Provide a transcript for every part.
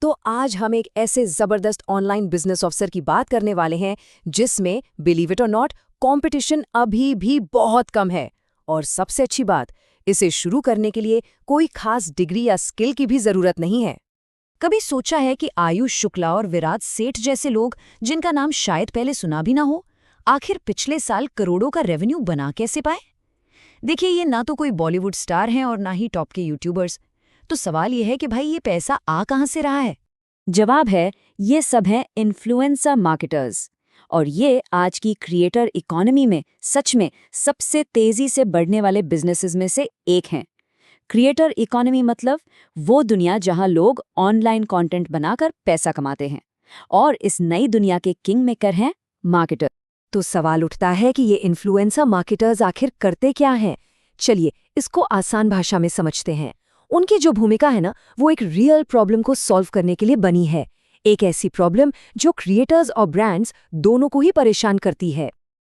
तो आज हम एक ऐसे जबरदस्त ऑनलाइन बिजनेस अफसर की बात करने वाले हैं जिसमें बिलीव इट और नॉट कंपटीशन अभी भी बहुत कम है। और सबसे अच्छी बात, इसे शुरू करने के लिए कोई खास डिग्री या स्किल की भी जरूरत नहीं है। कभी सोचा है कि आयुष शुक्ला और विराट सेठ जैसे लोग, जिनका नाम शायद पहले सुना भी ना हो, आखिर पिछले साल करोड़ों का रेवेन्यू बना कैसे पाए? देखिए, ये ना तो कोई बॉलीवुड स्टार हैं और ना ही टॉप के यूट्यूबर्स। तो सवाल ये है कि भाई ये पैसा आ कहाँ से रहा है? जवाब है, ये सब हैं इन्फ्लुएंसर मार्केटर्स। और ये आज की क्रिएटर इकोनॉमी में सच में सबसे तेजी से बढ़ने वाले बिजनेसेस में से एक हैं। क्रिएटर इकोनॉमी मतलब वो दुनिया जहां लोग ऑनलाइन कंटेंट बनाकर पैसा कमाते हैं, और इस नई दुनिया के किंग मेकर हैं मार्केटर। तो सवाल उठता है कि ये इन्फ्लुएंसर मार्केटर्स आखिर करते क्या हैं? चलिए इसको आसान भाषा में समझते हैं। उनकी जो भूमिका है ना, वो एक रियल प्रॉब्लम को सॉल्व करने के लिए बनी है। एक ऐसी प्रॉब्लम जो क्रिएटर्स और ब्रांड्स दोनों को ही परेशान करती है।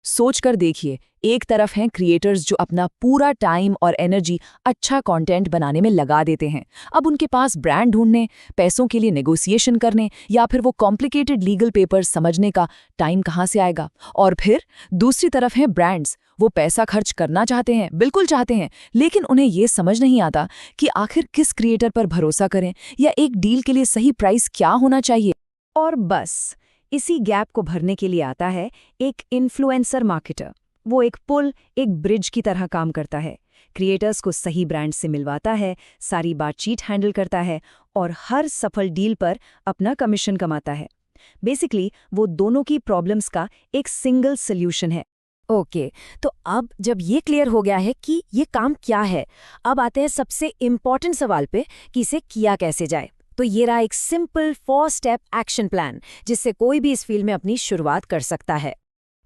सोच कर देखिए, एक तरफ हैं क्रिएटर्स जो अपना पूरा टाइम और एनर्जी अच्छा कंटेंट बनाने में लगा देते हैं। अब उनके पास ब्रांड ढूंढने, पैसों के लिए नेगोशिएशन करने या फिर वो कॉम्प्लिकेटेड लीगल पेपर्स समझने का टाइम कहाँ से आएगा? और फिर दूसरी तरफ हैं ब्रांड्स। वो पैसा खर्च करना चाहते हैं, बिल्कुल चाहते हैं, लेकिन उन्हें ये समझ नहीं आता कि आखिर किस क्रिएटर पर भरोसा करें या एक डील के लिए सही प्राइस क्या होना चाहिए। और बस इसी गैप को भरने के लिए आता है एक इन्फ्लुएंसर मार्केटर। वो एक पुल, एक ब्रिज की तरह काम करता है। क्रिएटर्स को सही ब्रांड से मिलवाता है, सारी बातचीत हैंडल करता है और हर सफल डील पर अपना कमीशन कमाता है। बेसिकली वो दोनों की प्रॉब्लम्स का एक सिंगल सॉल्यूशन है। ओके, तो अब जब ये क्लियर हो गया है कि ये काम क्या है, अब आते हैं सबसे इम्पॉर्टेंट सवाल पे कि इसे किया कैसे जाए। तो ये रहा एक सिंपल 4 स्टेप एक्शन प्लान जिससे कोई भी इस फील्ड में अपनी शुरुआत कर सकता है।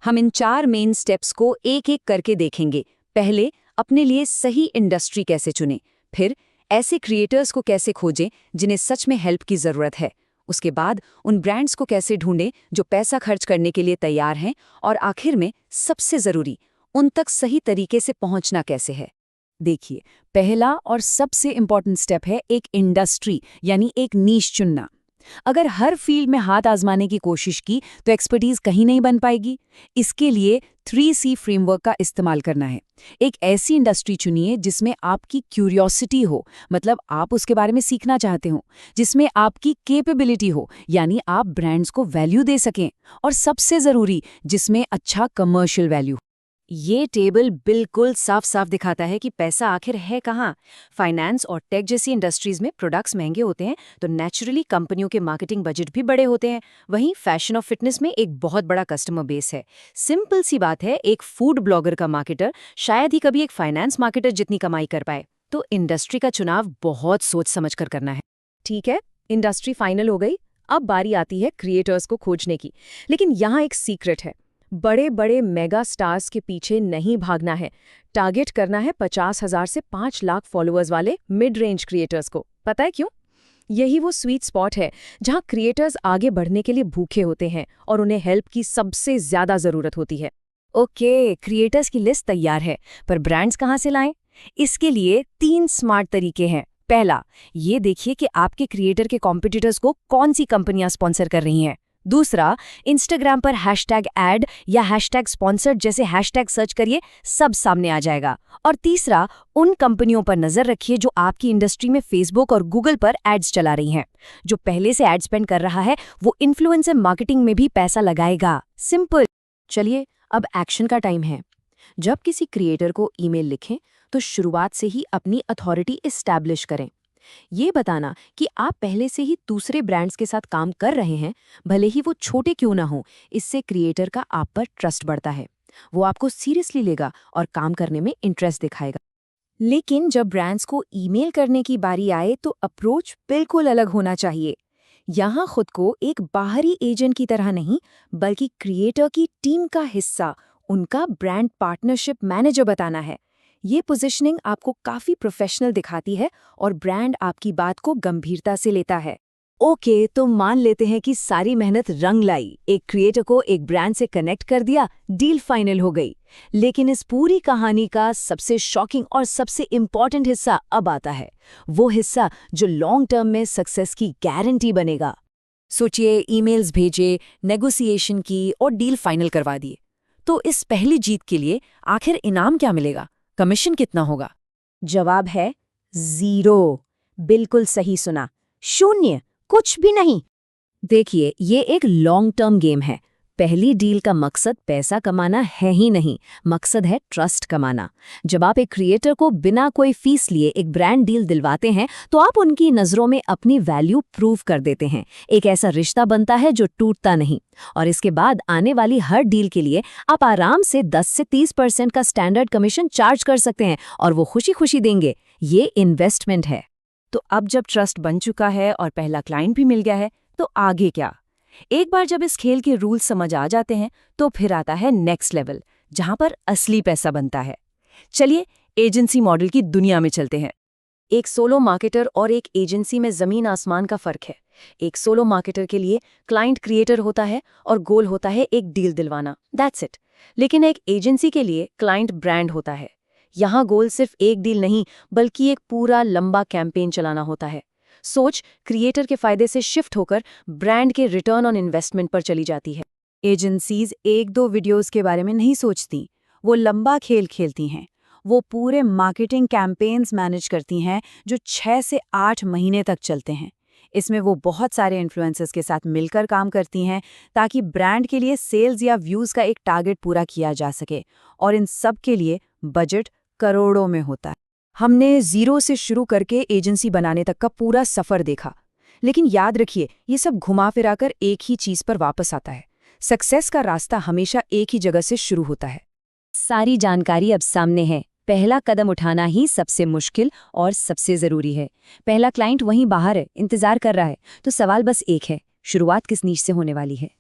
हम इन 4 मेन स्टेप्स को एक एक करके देखेंगे। पहले, अपने लिए सही इंडस्ट्री कैसे चुनें। फिर, ऐसे क्रिएटर्स को कैसे खोजें जिन्हें सच में हेल्प की ज़रूरत है। उसके बाद, उन ब्रांड्स को कैसे ढूंढें जो पैसा खर्च करने के लिए तैयार हैं। और आखिर में, सबसे ज़रूरी, उन तक सही तरीके से पहुंचना कैसे है। देखिए, पहला और सबसे इम्पॉर्टेंट स्टेप है एक इंडस्ट्री यानी एक नीश चुनना। अगर हर फील्ड में हाथ आजमाने की कोशिश की तो एक्सपर्टीज कहीं नहीं बन पाएगी। इसके लिए 3C फ्रेमवर्क का इस्तेमाल करना है। एक ऐसी इंडस्ट्री चुनिए जिसमें आपकी क्यूरियोसिटी हो, मतलब आप उसके बारे में सीखना चाहते हो, जिसमें आपकी कैपेबिलिटी हो, यानी आप ब्रांड्स को वैल्यू दे सकें, और सबसे ज़रूरी, जिसमें अच्छा कमर्शियल वैल्यू। ये टेबल बिल्कुल साफ साफ दिखाता है कि पैसा आखिर है कहाँ। फाइनेंस और टेक जैसी इंडस्ट्रीज में प्रोडक्ट्स महंगे होते हैं, तो नेचुरली कंपनियों के मार्केटिंग बजट भी बड़े होते हैं। वहीं फैशन और फिटनेस में एक बहुत बड़ा कस्टमर बेस है। सिंपल सी बात है, एक फूड ब्लॉगर का मार्केटर शायद ही कभी एक फाइनेंस मार्केटर जितनी कमाई कर पाए। तो इंडस्ट्री का चुनाव बहुत सोच समझ कर करना है। ठीक है, इंडस्ट्री फाइनल हो गई। अब बारी आती है क्रिएटर्स को खोजने की। लेकिन यहाँ एक सीक्रेट है, बड़े बड़े मेगा स्टार्स के पीछे नहीं भागना है। टारगेट करना है 50,000 से 5 लाख फॉलोअर्स वाले मिड रेंज क्रिएटर्स को। पता है क्यों? यही वो स्वीट स्पॉट है जहां क्रिएटर्स आगे बढ़ने के लिए भूखे होते हैं और उन्हें हेल्प की सबसे ज्यादा जरूरत होती है। ओके, क्रिएटर्स की लिस्ट तैयार है, पर ब्रांड्स कहाँ से लाएं? इसके लिए 3 स्मार्ट तरीके हैं। पहला, ये देखिए कि आपके क्रिएटर के कॉम्पिटिटर्स को कौन सी कंपनियां स्पॉन्सर कर रही हैं। दूसरा, इंस्टाग्राम पर हैशटैग एड या हैशटैग स्पॉन्सर्ड जैसे हैशटैग सर्च करिए, सब सामने आ जाएगा। और तीसरा, उन कंपनियों पर नजर रखिए जो आपकी इंडस्ट्री में फेसबुक और गूगल पर एड्स चला रही हैं। जो पहले से एड स्पेंड कर रहा है वो इन्फ्लुएंसर मार्केटिंग में भी पैसा लगाएगा। सिंपल। चलिए, अब एक्शन का टाइम है। जब किसी क्रिएटर को ईमेल लिखें तो शुरुआत से ही अपनी अथॉरिटी एस्टैब्लिश करें। ये बताना कि आप पहले से ही दूसरे ब्रांड्स के साथ काम कर रहे हैं, भले ही वो छोटे क्यों ना हो। इससे क्रिएटर का आप पर ट्रस्ट बढ़ता है, वो आपको सीरियसली लेगा और काम करने में इंटरेस्ट दिखाएगा। लेकिन जब ब्रांड्स को ईमेल करने की बारी आए तो अप्रोच बिल्कुल अलग होना चाहिए। यहाँ खुद को एक बाहरी एजेंट की तरह नहीं, बल्कि क्रिएटर की टीम का हिस्सा, उनका ब्रांड पार्टनरशिप मैनेजर बताना है। ये पोजीशनिंग आपको काफी प्रोफेशनल दिखाती है और ब्रांड आपकी बात को गंभीरता से लेता है। ओके, तो मान लेते हैं कि सारी मेहनत रंग लाई, एक क्रिएटर को एक ब्रांड से कनेक्ट कर दिया, डील फाइनल हो गई। लेकिन इस पूरी कहानी का सबसे शॉकिंग और सबसे इम्पॉर्टेंट हिस्सा अब आता है, वो हिस्सा जो लॉन्ग टर्म में सक्सेस की गारंटी बनेगा। सोचिए, ईमेल्स भेजे, नेगोशिएशन की और डील फाइनल करवा दिए। तो इस पहली जीत के लिए आखिर इनाम क्या मिलेगा? कमीशन कितना होगा? जवाब है 0। बिल्कुल सही सुना, 0, कुछ भी नहीं। देखिए, ये एक लॉन्ग टर्म गेम है। पहली डील का मकसद पैसा कमाना है ही नहीं, मकसद है ट्रस्ट कमाना। जब आप एक क्रिएटर को बिना कोई फीस लिए एक ब्रांड डील दिलवाते हैं, तो आप उनकी नज़रों में अपनी वैल्यू प्रूव कर देते हैं। एक ऐसा रिश्ता बनता है जो टूटता नहीं। और इसके बाद आने वाली हर डील के लिए आप आराम से 10 से 30% का स्टैंडर्ड कमीशन चार्ज कर सकते हैं, और वो खुशी खुशी देंगे। ये इन्वेस्टमेंट है। तो अब जब ट्रस्ट बन चुका है और पहला क्लाइंट भी मिल गया है, तो आगे क्या? एक बार जब इस खेल के रूल समझ आ जाते हैं, तो फिर आता है नेक्स्ट लेवल, जहां पर असली पैसा बनता है। चलिए एजेंसी मॉडल की दुनिया में चलते हैं। एक सोलो मार्केटर और एक एजेंसी में जमीन आसमान का फर्क है। एक सोलो मार्केटर के लिए क्लाइंट क्रिएटर होता है और गोल होता है एक डील दिलवाना, दैट्स इट। लेकिन एक एजेंसी के लिए क्लाइंट ब्रांड होता है। यहाँ गोल सिर्फ एक डील नहीं, बल्कि एक पूरा लंबा कैंपेन चलाना होता है। सोच क्रिएटर के फायदे से शिफ्ट होकर ब्रांड के रिटर्न ऑन इन्वेस्टमेंट पर चली जाती है। एजेंसीज 1-2 वीडियोस के बारे में नहीं सोचती, वो लंबा खेल खेलती हैं। वो पूरे मार्केटिंग कैंपेन्स मैनेज करती हैं जो 6 से 8 महीने तक चलते हैं। इसमें वो बहुत सारे इन्फ्लुएंसर्स के साथ मिलकर काम करती हैं, ताकि ब्रांड के लिए सेल्स या व्यूज़ का एक टारगेट पूरा किया जा सके। और इन सब के लिए बजट करोड़ों में होता है। हमने 0 से शुरू करके एजेंसी बनाने तक का पूरा सफ़र देखा। लेकिन याद रखिए, ये सब घुमा फिराकर एक ही चीज़ पर वापस आता है। सक्सेस का रास्ता हमेशा एक ही जगह से शुरू होता है। सारी जानकारी अब सामने है। पहला कदम उठाना ही सबसे मुश्किल और सबसे ज़रूरी है। पहला क्लाइंट वहीं बाहर है, इंतज़ार कर रहा है। तो सवाल बस एक है, शुरुआत किस नीश से होने वाली है?